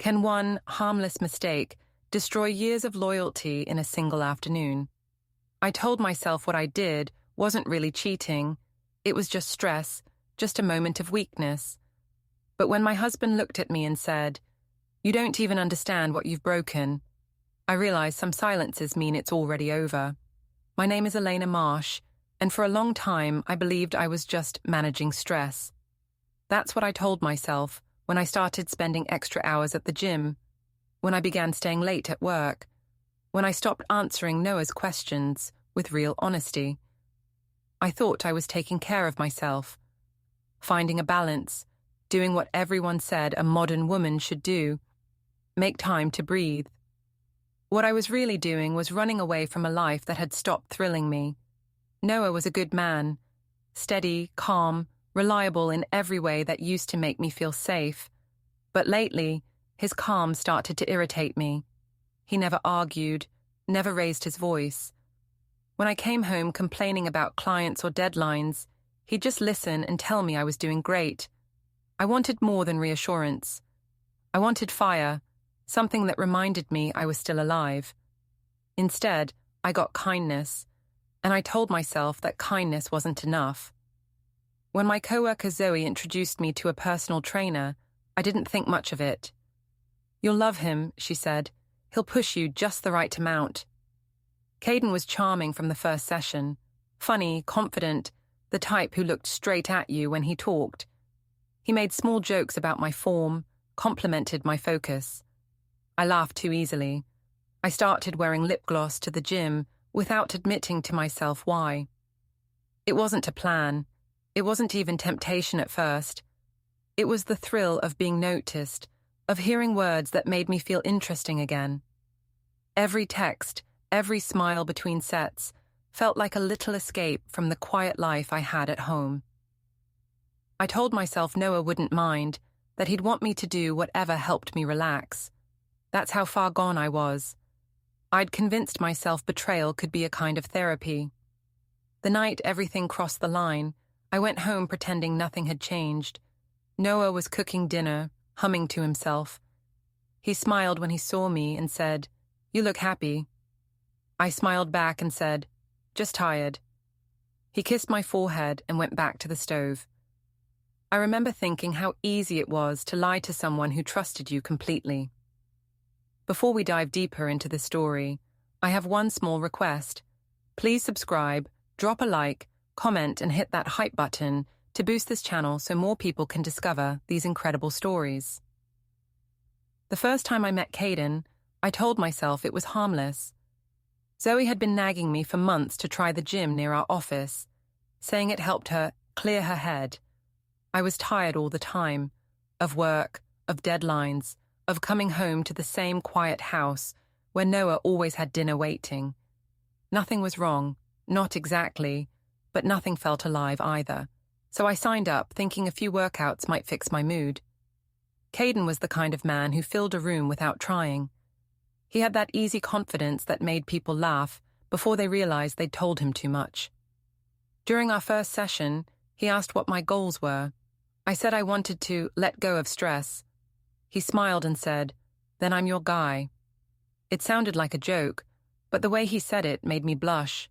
Can one harmless mistake destroy years of loyalty in a single afternoon? I told myself what I did wasn't really cheating. It was just stress, just a moment of weakness. But when my husband looked at me and said, "You don't even understand what you've broken," I realized some silences mean it's already over. My name is Elena Marsh, and for a long time I believed I was just managing stress. That's what I told myself when I started spending extra hours at the gym, when I began staying late at work, when I stopped answering Noah's questions with real honesty. I thought I was taking care of myself, finding a balance, doing what everyone said a modern woman should do, make time to breathe. What I was really doing was running away from a life that had stopped thrilling me. Noah was a good man, steady, calm, reliable in every way that used to make me feel safe. But lately, his calm started to irritate me. He never argued, never raised his voice. When I came home complaining about clients or deadlines, he'd just listen and tell me I was doing great. I wanted more than reassurance. I wanted fire, something that reminded me I was still alive. Instead, I got kindness, and I told myself that kindness wasn't enough. When my coworker Zoe introduced me to a personal trainer, I didn't think much of it. "You'll love him," she said. "He'll push you just the right amount." Caden was charming from the first session, funny, confident, the type who looked straight at you when he talked. He made small jokes about my form, complimented my focus. I laughed too easily. I started wearing lip gloss to the gym without admitting to myself why. It wasn't a plan. It wasn't even temptation at first. It was the thrill of being noticed, of hearing words that made me feel interesting again. Every text, every smile between sets felt like a little escape from the quiet life I had at home. I told myself Noah wouldn't mind, that he'd want me to do whatever helped me relax. That's how far gone I was. I'd convinced myself betrayal could be a kind of therapy. The night everything crossed the line, I went home pretending nothing had changed. Noah was cooking dinner, humming to himself. He smiled when he saw me and said, "You look happy." I smiled back and said, "Just tired." He kissed my forehead and went back to the stove. I remember thinking how easy it was to lie to someone who trusted you completely. Before we dive deeper into the story, I have one small request. Please subscribe, drop a like, comment, and hit that hype button to boost this channel so more people can discover these incredible stories. The first time I met Caden, I told myself it was harmless. Zoe had been nagging me for months to try the gym near our office, saying it helped her clear her head. I was tired all the time, of work, of deadlines, of coming home to the same quiet house where Noah always had dinner waiting. Nothing was wrong, not exactly, but nothing felt alive either. So I signed up, thinking a few workouts might fix my mood. Caden was the kind of man who filled a room without trying. He had that easy confidence that made people laugh before they realized they'd told him too much. During our first session, he asked what my goals were. I said I wanted to let go of stress. He smiled and said, "Then I'm your guy." It sounded like a joke, but the way he said it made me blush.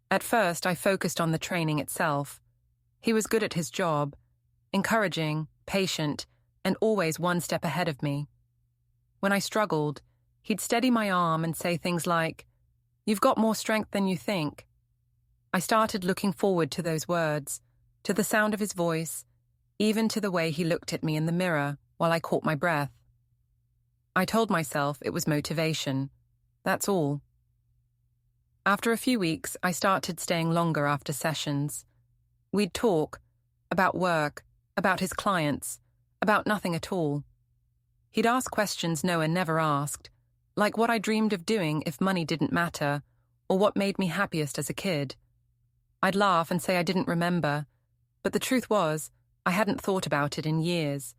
At first, I focused on the training itself. He was good at his job, encouraging, patient, and always one step ahead of me. When I struggled, he'd steady my arm and say things like, "You've got more strength than you think." I started looking forward to those words, to the sound of his voice, even to the way he looked at me in the mirror while I caught my breath. I told myself it was motivation. That's all. After a few weeks, I started staying longer after sessions. We'd talk about work, about his clients, about nothing at all. He'd ask questions Noah never asked, like what I dreamed of doing if money didn't matter, or what made me happiest as a kid. I'd laugh and say I didn't remember, but the truth was, I hadn't thought about it in years.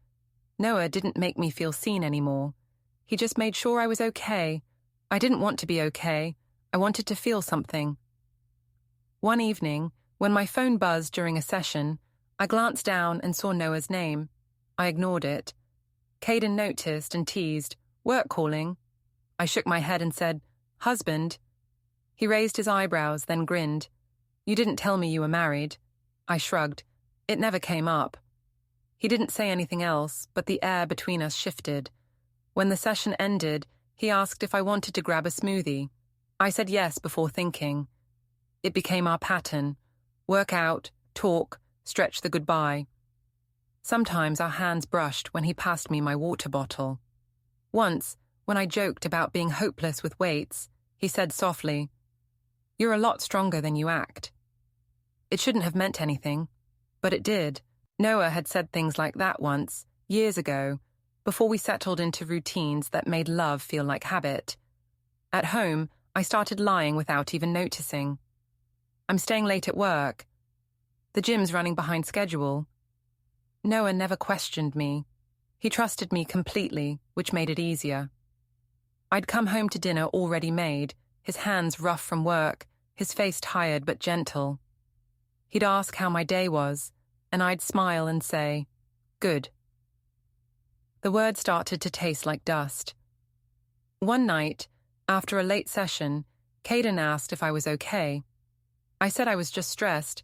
Noah didn't make me feel seen anymore. He just made sure I was okay. I didn't want to be okay. I wanted to feel something. One evening, when my phone buzzed during a session, I glanced down and saw Noah's name. I ignored it. Caden noticed and teased, "Work calling?" I shook my head and said, "Husband." He raised his eyebrows, then grinned. "You didn't tell me you were married." I shrugged. It never came up. He didn't say anything else, but the air between us shifted. When the session ended, he asked if I wanted to grab a smoothie. I said yes before thinking. It became our pattern. Work out, talk, stretch the goodbye. Sometimes our hands brushed when he passed me my water bottle. Once, when I joked about being hopeless with weights, he said softly, "You're a lot stronger than you act." It shouldn't have meant anything, but it did. Noah had said things like that once, years ago, before we settled into routines that made love feel like habit. At home, I started lying without even noticing. "I'm staying late at work." "The gym's running behind schedule." Noah never questioned me. He trusted me completely, which made it easier. I'd come home to dinner already made, his hands rough from work, his face tired but gentle. He'd ask how my day was, and I'd smile and say, "Good." The words started to taste like dust. One night, after a late session, Caden asked if I was okay. I said I was just stressed,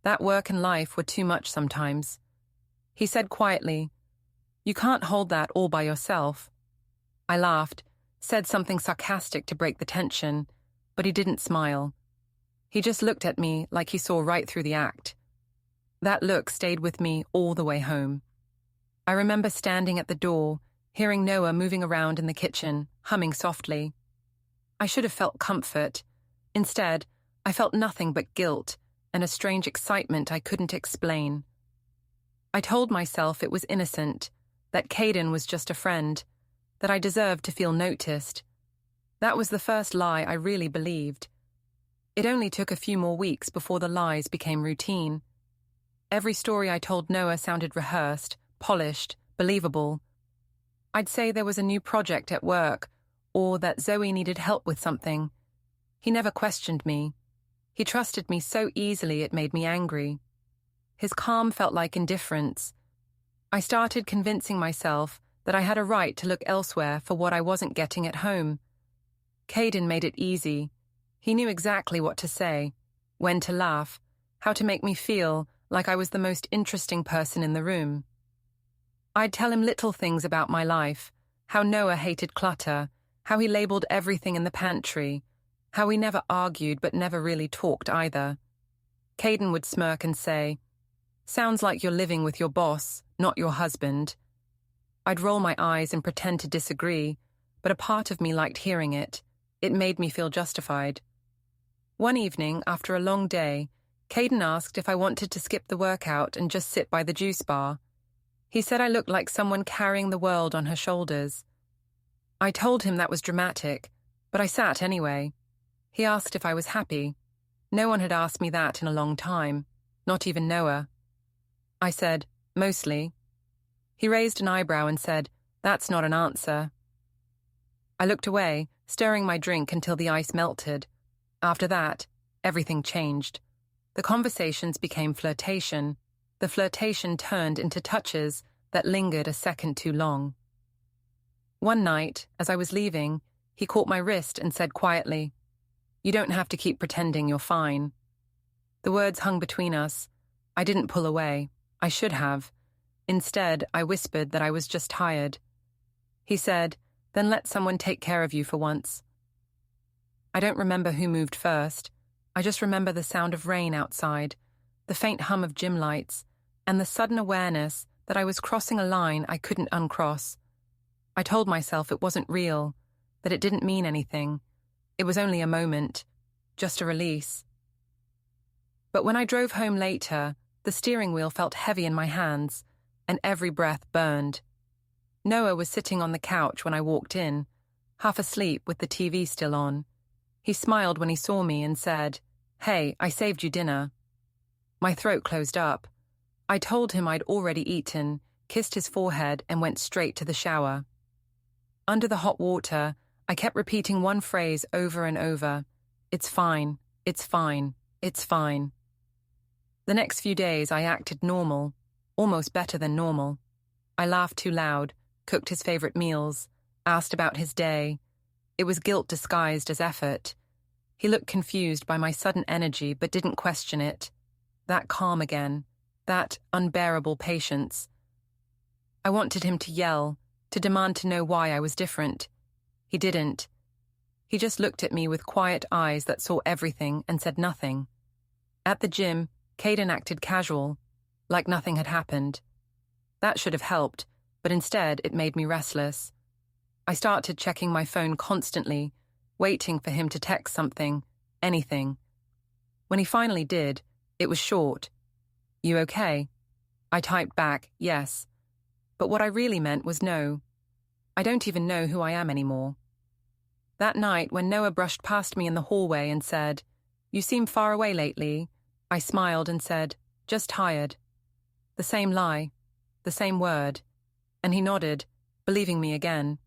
that work and life were too much sometimes. He said quietly, "You can't hold that all by yourself." I laughed, said something sarcastic to break the tension, but he didn't smile. He just looked at me like he saw right through the act. That look stayed with me all the way home. I remember standing at the door, hearing Noah moving around in the kitchen, humming softly. I should have felt comfort. Instead, I felt nothing but guilt and a strange excitement I couldn't explain. I told myself it was innocent, that Caden was just a friend, that I deserved to feel noticed. That was the first lie I really believed. It only took a few more weeks before the lies became routine. Every story I told Noah sounded rehearsed, polished, believable. I'd say there was a new project at work, or that Zoe needed help with something. He never questioned me. He trusted me so easily it made me angry. His calm felt like indifference. I started convincing myself that I had a right to look elsewhere for what I wasn't getting at home. Caden made it easy. He knew exactly what to say, when to laugh, how to make me feel like I was the most interesting person in the room. I'd tell him little things about my life, how Noah hated clutter, how he labeled everything in the pantry, how we never argued but never really talked either. Caden would smirk and say, "Sounds like you're living with your boss, not your husband." I'd roll my eyes and pretend to disagree, but a part of me liked hearing it. It made me feel justified. One evening, after a long day, Caden asked if I wanted to skip the workout and just sit by the juice bar. He said I looked like someone carrying the world on her shoulders. I told him that was dramatic, but I sat anyway. He asked if I was happy. No one had asked me that in a long time, not even Noah. I said, "Mostly." He raised an eyebrow and said, "That's not an answer." I looked away, stirring my drink until the ice melted. After that, everything changed. The conversations became flirtation. The flirtation turned into touches that lingered a second too long. One night, as I was leaving, he caught my wrist and said quietly, "You don't have to keep pretending you're fine." The words hung between us. I didn't pull away. I should have. Instead, I whispered that I was just tired. He said, "Then let someone take care of you for once." I don't remember who moved first. I just remember the sound of rain outside, the faint hum of gym lights, and the sudden awareness that I was crossing a line I couldn't uncross. I told myself it wasn't real, that it didn't mean anything. It was only a moment, just a release. But when I drove home later, the steering wheel felt heavy in my hands, and every breath burned. Noah was sitting on the couch when I walked in, half asleep with the TV still on. He smiled when he saw me and said, "Hey, I saved you dinner." My throat closed up. I told him I'd already eaten, kissed his forehead, and went straight to the shower. Under the hot water, I kept repeating one phrase over and over. "It's fine, it's fine, it's fine." The next few days I acted normal, almost better than normal. I laughed too loud, cooked his favorite meals, asked about his day. It was guilt disguised as effort. He looked confused by my sudden energy but didn't question it. That calm again, that unbearable patience. I wanted him to yell, to demand to know why I was different. He didn't. He just looked at me with quiet eyes that saw everything and said nothing. At the gym, Caden acted casual, like nothing had happened. That should have helped, but instead it made me restless. I started checking my phone constantly, waiting for him to text something, anything. When he finally did, it was short. "You okay?" I typed back, yes. But what I really meant was no. I don't even know who I am anymore. That night, when Noah brushed past me in the hallway and said, "You seem far away lately," I smiled and said, "Just tired." The same lie, the same word, and he nodded, believing me again.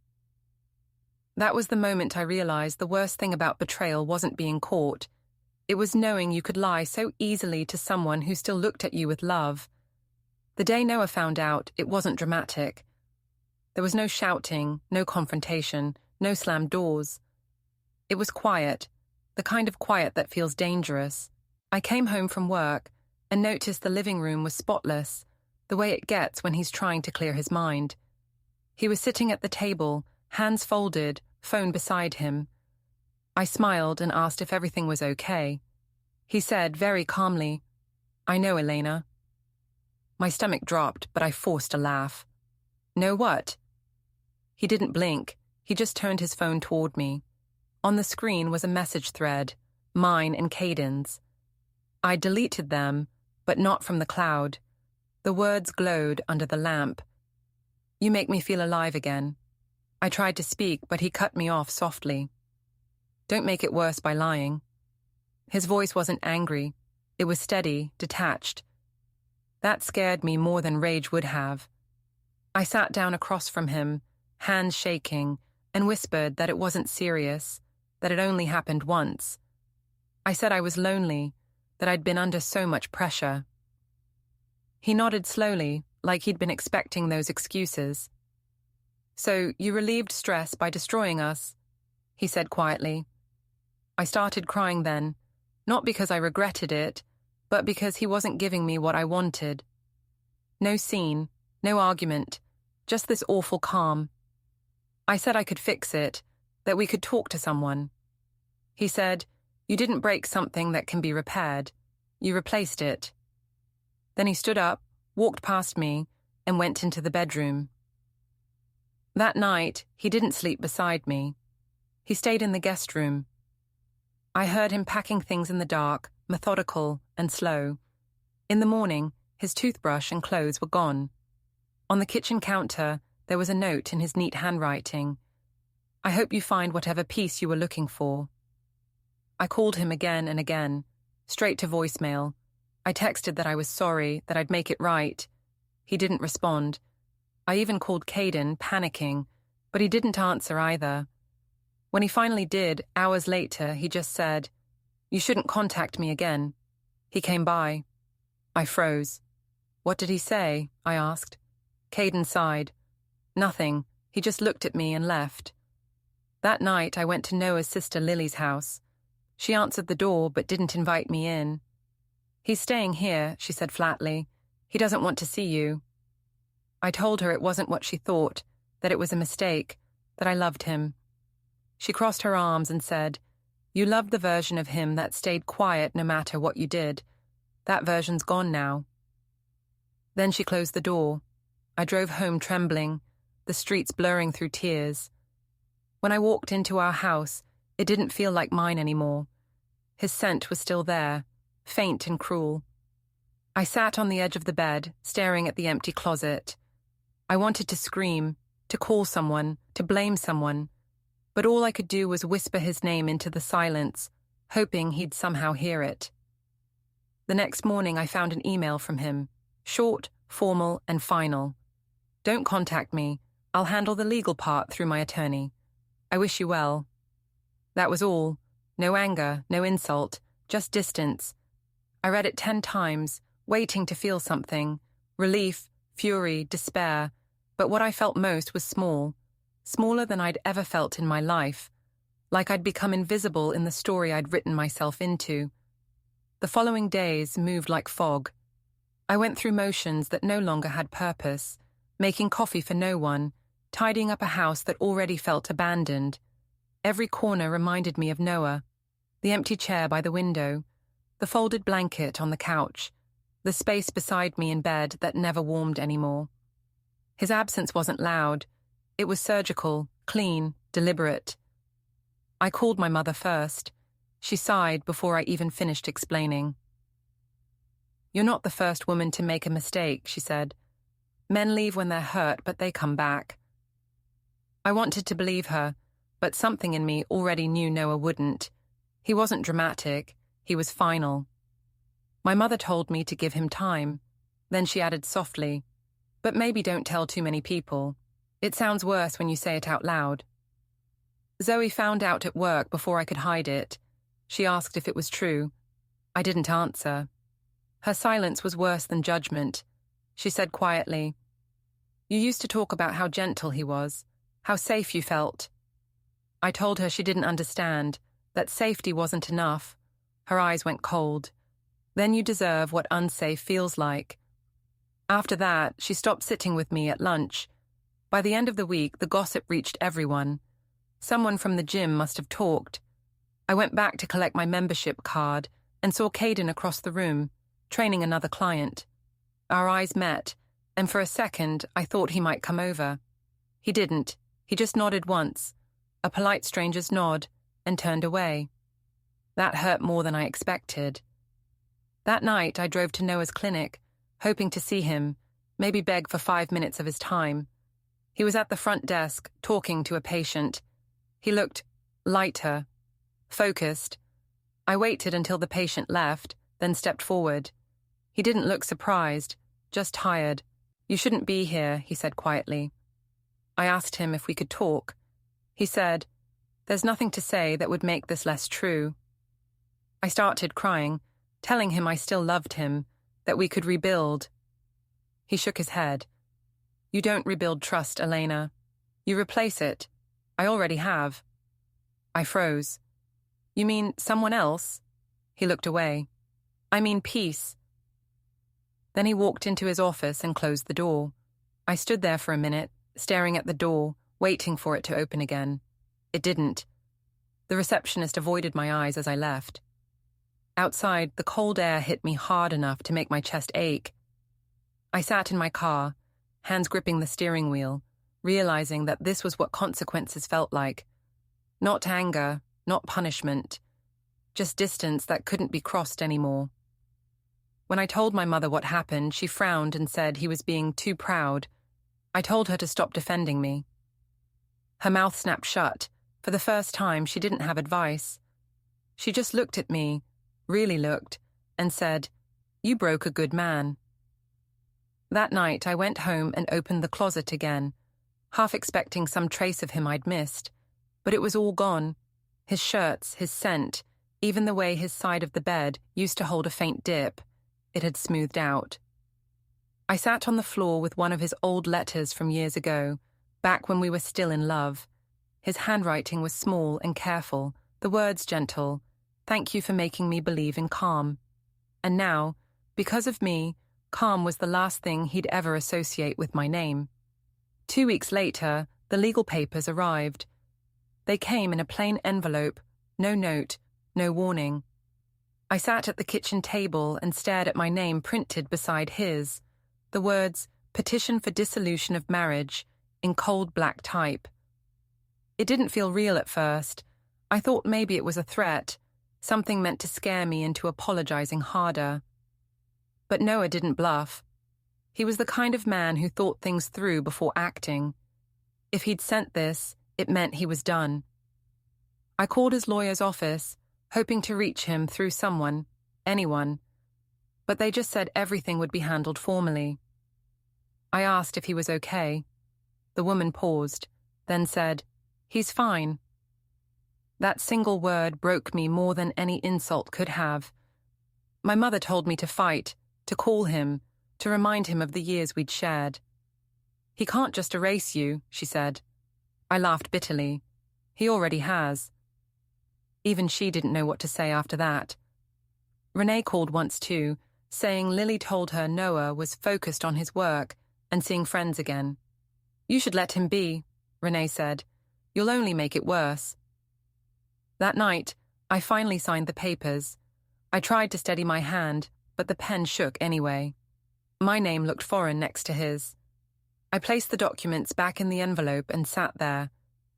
That was the moment I realized the worst thing about betrayal wasn't being caught. It was knowing you could lie so easily to someone who still looked at you with love. The day Noah found out, it wasn't dramatic. There was no shouting, no confrontation, no slammed doors. It was quiet, the kind of quiet that feels dangerous. I came home from work and noticed the living room was spotless, the way it gets when he's trying to clear his mind. He was sitting at the table, hands folded, phone beside him. I smiled and asked if everything was okay. He said very calmly, "I know, Elena." My stomach dropped, but I forced a laugh. "Know what?" He didn't blink. He just turned his phone toward me. On the screen was a message thread, mine and Caden's. I deleted them, but not from the cloud. The words glowed under the lamp. "You make me feel alive again." I tried to speak, but he cut me off softly. "Don't make it worse by lying." His voice wasn't angry. It was steady, detached. That scared me more than rage would have. I sat down across from him, hands shaking, and whispered that it wasn't serious, that it only happened once. I said I was lonely, that I'd been under so much pressure. He nodded slowly, like he'd been expecting those excuses. "So you relieved stress by destroying us," he said quietly. I started crying then, not because I regretted it, but because he wasn't giving me what I wanted. No scene, no argument, just this awful calm. I said I could fix it, that we could talk to someone. He said, "You didn't break something that can be repaired. You replaced it." Then he stood up, walked past me, and went into the bedroom. That night, he didn't sleep beside me. He stayed in the guest room. I heard him packing things in the dark, methodical and slow. In the morning, his toothbrush and clothes were gone. On the kitchen counter, there was a note in his neat handwriting. "I hope you find whatever peace you were looking for." I called him again and again, straight to voicemail. I texted that I was sorry, that I'd make it right. He didn't respond. I even called Caden, panicking, but he didn't answer either. When he finally did, hours later, he just said, "You shouldn't contact me again." He came by. I froze. "What did he say?" I asked. Caden sighed. "Nothing. He just looked at me and left." That night, I went to Noah's sister Lily's house. She answered the door but didn't invite me in. "He's staying here," she said flatly. "He doesn't want to see you." I told her it wasn't what she thought, that it was a mistake, that I loved him. She crossed her arms and said, "You loved the version of him that stayed quiet no matter what you did. That version's gone now." Then she closed the door. I drove home trembling, the streets blurring through tears. When I walked into our house, it didn't feel like mine anymore. His scent was still there, faint and cruel. I sat on the edge of the bed, staring at the empty closet. I wanted to scream, to call someone, to blame someone, but all I could do was whisper his name into the silence, hoping he'd somehow hear it. The next morning I found an email from him, short, formal, and final. "Don't contact me. I'll handle the legal part through my attorney. I wish you well." That was all. No anger, no insult, just distance. I read it 10 times, waiting to feel something. Relief, fury, despair. But what I felt most was small, smaller than I'd ever felt in my life, like I'd become invisible in the story I'd written myself into. The following days moved like fog. I went through motions that no longer had purpose, making coffee for no one, tidying up a house that already felt abandoned. Every corner reminded me of Noah, the empty chair by the window, the folded blanket on the couch, the space beside me in bed that never warmed anymore. His absence wasn't loud. It was surgical, clean, deliberate. I called my mother first. She sighed before I even finished explaining. "You're not the first woman to make a mistake," she said. "Men leave when they're hurt, but they come back." I wanted to believe her, but something in me already knew Noah wouldn't. He wasn't dramatic. He was final. My mother told me to give him time. Then she added softly, "But maybe don't tell too many people. It sounds worse when you say it out loud." Zoe found out at work before I could hide it. She asked if it was true. I didn't answer. Her silence was worse than judgment. She said quietly, "You used to talk about how gentle he was, how safe you felt." I told her she didn't understand, that safety wasn't enough. Her eyes went cold. "Then you deserve what unsafe feels like." After that, she stopped sitting with me at lunch. By the end of the week, the gossip reached everyone. Someone from the gym must have talked. I went back to collect my membership card and saw Caden across the room, training another client. Our eyes met, and for a second, I thought he might come over. He didn't. He just nodded once, a polite stranger's nod, and turned away. That hurt more than I expected. That night, I drove to Noah's clinic, hoping to see him, maybe beg for 5 minutes of his time. He was at the front desk, talking to a patient. He looked lighter, focused. I waited until the patient left, then stepped forward. He didn't look surprised, just tired. "You shouldn't be here," he said quietly. I asked him if we could talk. He said, "There's nothing to say that would make this less true." I started crying, telling him I still loved him, that we could rebuild. He shook his head. "You don't rebuild trust, Elena. You replace it. I already have." I froze. "You mean someone else?" He looked away. "I mean peace." Then he walked into his office and closed the door. I stood there for a minute, staring at the door, waiting for it to open again. It didn't. The receptionist avoided my eyes as I left. Outside, the cold air hit me hard enough to make my chest ache. I sat in my car, hands gripping the steering wheel, realizing that this was what consequences felt like. Not anger, not punishment, just distance that couldn't be crossed anymore. When I told my mother what happened, she frowned and said he was being too proud. I told her to stop defending me. Her mouth snapped shut. For the first time, she didn't have advice. She just looked at me, really looked, and said, "You broke a good man." That night, I went home and opened the closet again, half expecting some trace of him I'd missed. But it was all gone. His shirts, his scent, even the way his side of the bed used to hold a faint dip. It had smoothed out. I sat on the floor with one of his old letters from years ago, back when we were still in love. His handwriting was small and careful, the words gentle. "Thank you for making me believe in calm." And now, because of me, calm was the last thing he'd ever associate with my name. 2 weeks later, the legal papers arrived. They came in a plain envelope, no note, no warning. I sat at the kitchen table and stared at my name printed beside his, the words, "Petition for Dissolution of Marriage," in cold black type. It didn't feel real at first. I thought maybe it was a threat, something meant to scare me into apologizing harder. But Noah didn't bluff. He was the kind of man who thought things through before acting. If he'd sent this, it meant he was done. I called his lawyer's office, hoping to reach him through someone, anyone, but they just said everything would be handled formally. I asked if he was okay. The woman paused, then said, "He's fine." That single word broke me more than any insult could have. My mother told me to fight, to call him, to remind him of the years we'd shared. He can't just erase you, she said. I laughed bitterly. He already has. Even she didn't know what to say after that. Renee called once too, saying Lily told her Noah was focused on his work and seeing friends again. You should let him be, Renee said. You'll only make it worse. That night, I finally signed the papers. I tried to steady my hand, but the pen shook anyway. My name looked foreign next to his. I placed the documents back in the envelope and sat there,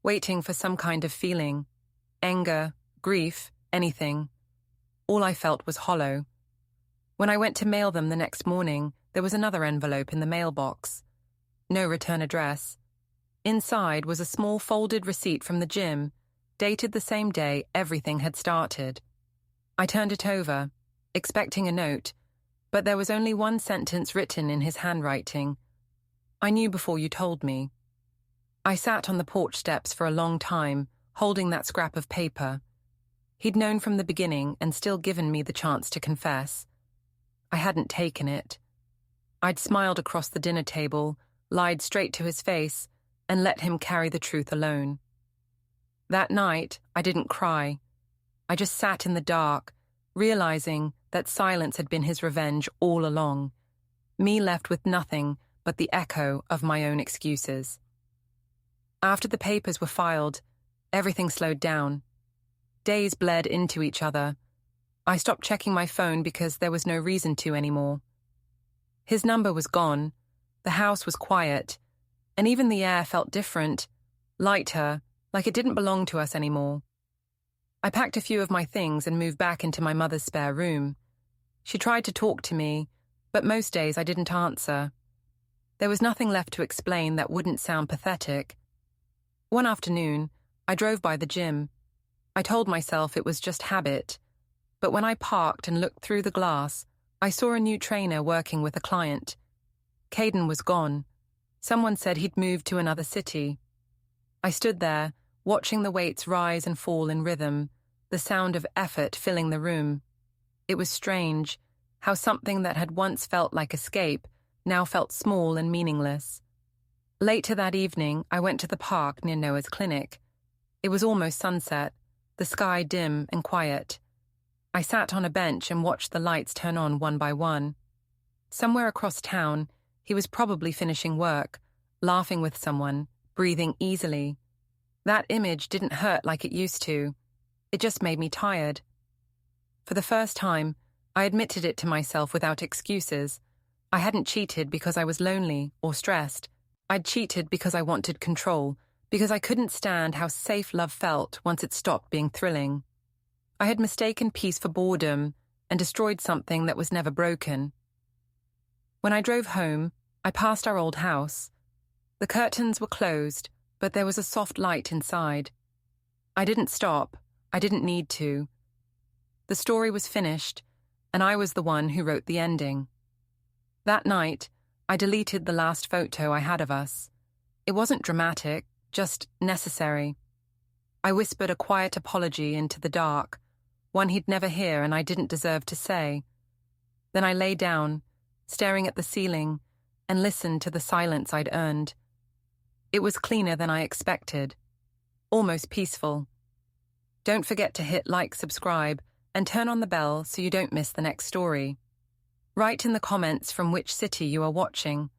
waiting for some kind of feeling. Anger, grief, anything. All I felt was hollow. When I went to mail them the next morning, there was another envelope in the mailbox. No return address. Inside was a small folded receipt from the gym, dated the same day everything had started. I turned it over, expecting a note, but there was only one sentence written in his handwriting. I knew before you told me. I sat on the porch steps for a long time, holding that scrap of paper. He'd known from the beginning and still given me the chance to confess. I hadn't taken it. I'd smiled across the dinner table, lied straight to his face, and let him carry the truth alone. That night, I didn't cry. I just sat in the dark, realizing that silence had been his revenge all along, me left with nothing but the echo of my own excuses. After the papers were filed, everything slowed down. Days bled into each other. I stopped checking my phone because there was no reason to anymore. His number was gone, the house was quiet, and even the air felt different, lighter, like it didn't belong to us anymore. I packed a few of my things and moved back into my mother's spare room. She tried to talk to me, but most days I didn't answer. There was nothing left to explain that wouldn't sound pathetic. One afternoon, I drove by the gym. I told myself it was just habit, but when I parked and looked through the glass, I saw a new trainer working with a client. Caden was gone. Someone said he'd moved to another city. I stood there, watching the weights rise and fall in rhythm, the sound of effort filling the room. It was strange, how something that had once felt like escape now felt small and meaningless. Later that evening, I went to the park near Noah's clinic. It was almost sunset, the sky dim and quiet. I sat on a bench and watched the lights turn on one by one. Somewhere across town, he was probably finishing work, laughing with someone, breathing easily. That image didn't hurt like it used to. It just made me tired. For the first time, I admitted it to myself without excuses. I hadn't cheated because I was lonely or stressed. I'd cheated because I wanted control, because I couldn't stand how safe love felt once it stopped being thrilling. I had mistaken peace for boredom and destroyed something that was never broken. When I drove home, I passed our old house. The curtains were closed, but there was a soft light inside. I didn't stop. I didn't need to. The story was finished, and I was the one who wrote the ending. That night, I deleted the last photo I had of us. It wasn't dramatic, just necessary. I whispered a quiet apology into the dark, one he'd never hear and I didn't deserve to say. Then I lay down, staring at the ceiling, and listened to the silence I'd earned. It was cleaner than I expected, almost peaceful. Don't forget to hit like, subscribe, and turn on the bell so you don't miss the next story. Write in the comments from which city you are watching.